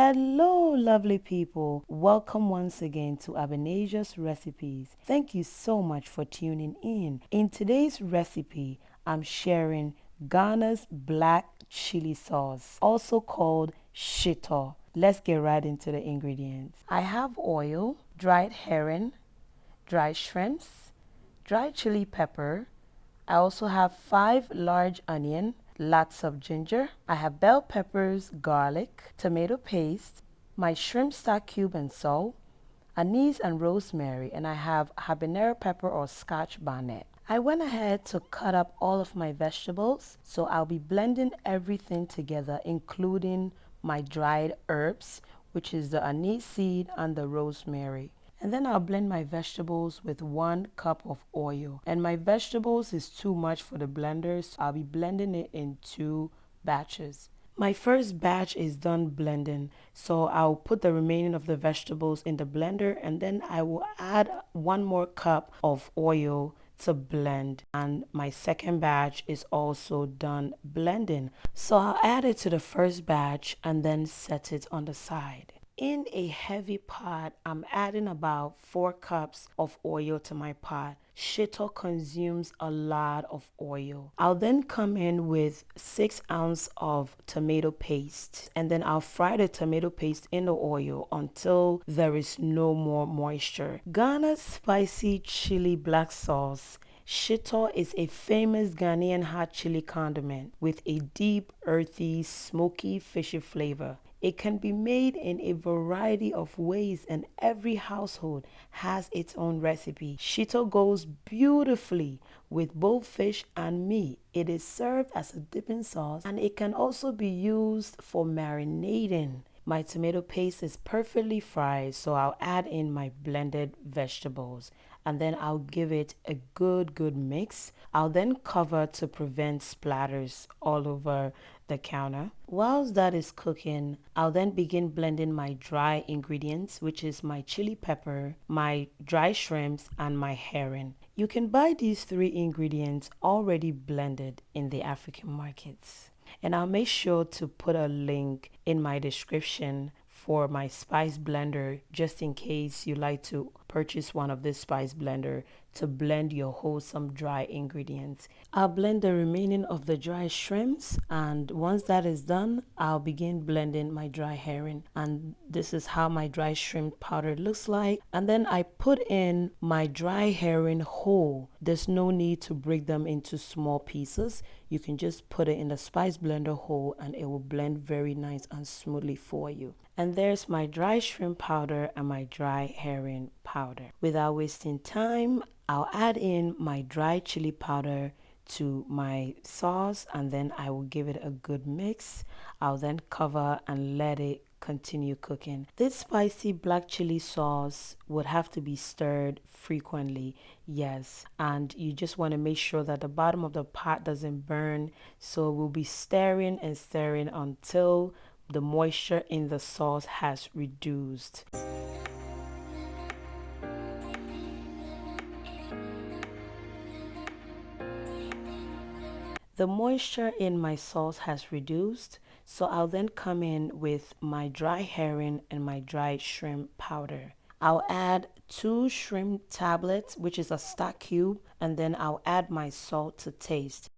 Hello, lovely people. Welcome once again to Abenasia's Recipes. Thank you so much for tuning in. In today's recipe, I'm sharing Ghana's black chili sauce, also called Shito. Let's get right into the ingredients. I have oil, dried herring, dried shrimps, dried chili pepper. I also have 5 large onion, lots of ginger. I have bell peppers, garlic, tomato paste, my shrimp stock cube and salt, anise and rosemary, and I have habanero pepper or scotch bonnet. I went ahead to cut up all of my vegetables, so I'll be blending everything together, including my dried herbs, which is the aniseed and the rosemary. And then I'll blend my vegetables with 1 cup of oil. And my vegetables is too much for the blender, so I'll be blending it in 2 batches. My first batch is done blending, so I'll put the remaining of the vegetables in the blender, and then I will add 1 more cup of oil to blend. And my second batch is also done blending, so I'll add it to the first batch and then set it on the side. In a heavy pot, I'm adding about 4 cups of oil to my pot. Shito consumes a lot of oil. I'll then come in with 6 ounces of tomato paste, and then I'll fry the tomato paste in the oil until there is no more moisture. Ghana's spicy chili black sauce. Shito is a famous Ghanaian hot chili condiment with a deep, earthy, smoky, fishy flavor. It can be made in a variety of ways, and every household has its own recipe. Shito goes beautifully with both fish and meat. It is served as a dipping sauce, and it can also be used for marinating. My tomato paste is perfectly fried, so I'll add in my blended vegetables, and then I'll give it a good mix. I'll then cover to prevent splatters all over the counter. Whilst that is cooking, I'll then begin blending my dry ingredients, which is my chili pepper, my dry shrimps, and my herring. You can buy these 3 ingredients already blended in the African markets. And I'll make sure to put a link in my description for my spice blender, just in case you like to purchase one of this spice blender to blend your wholesome dry ingredients. I'll blend the remaining of the dry shrimps, and once that is done, I'll begin blending my dry herring, and this is how my dry shrimp powder looks like. And then I put in my dry herring whole. There's no need to break them into small pieces. You can just put it in the spice blender whole, and it will blend very nice and smoothly for you. And there's my dry shrimp powder and my dry herring powder. Without wasting time, I'll add in my dry chili powder to my sauce, and then I will give it a good mix. I'll then cover and let it continue cooking. This spicy black chili sauce would have to be stirred frequently, yes, and you just want to make sure that the bottom of the pot doesn't burn. So we'll be stirring and stirring until the moisture in the sauce has reduced. The moisture in my sauce has reduced, so I'll then come in with my dry herring and my dry shrimp powder. I'll add 2 shrimp tablets, which is a stock cube, and then I'll add my salt to taste.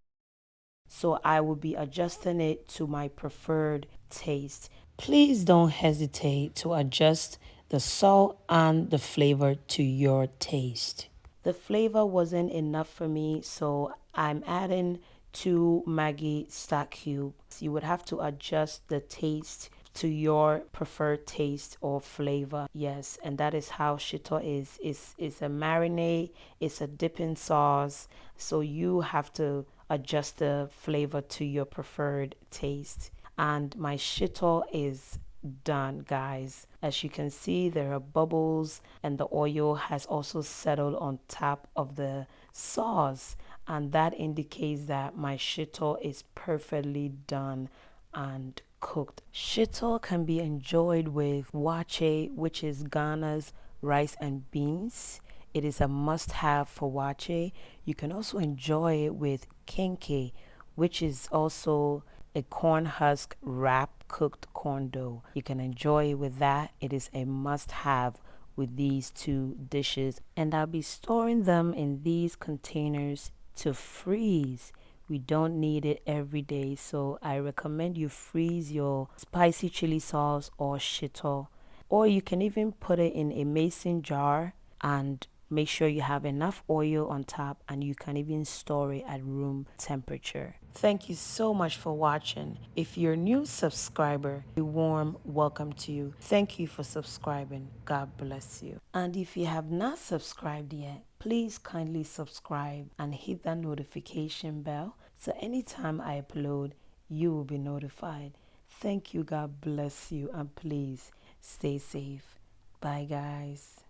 So I will be adjusting it to my preferred taste. Please don't hesitate to adjust the salt and the flavor to your taste. The flavor wasn't enough for me, so I'm adding 2 maggi stock cubes. You would have to adjust the taste to your preferred taste or flavor. Yes, and that is how Shito is. It's a marinade, it's a dipping sauce, so you have to adjust the flavor to your preferred taste. And my Shito is done, guys. As you can see, there are bubbles, and the oil has also settled on top of the sauce, and that indicates that my Shito is perfectly done and cooked. Shito can be enjoyed with wache, which is Ghana's rice and beans. It is a must-have for wache. You can also enjoy it with kenke, which is also a corn husk wrap cooked corn dough. You can enjoy it with that. It is a must have with these two dishes, and I'll be storing them in these containers to freeze. We don't need it every day, so I recommend you freeze your spicy chili sauce or shito, or you can even put it in a mason jar and make sure you have enough oil on top, and you can even store it at room temperature. Thank you so much for watching. If you're a new subscriber, a warm welcome to you. Thank you for subscribing. God bless you. And if you have not subscribed yet, please kindly subscribe and hit that notification bell so anytime I upload, you will be notified. Thank you. God bless you. And please stay safe. Bye, guys.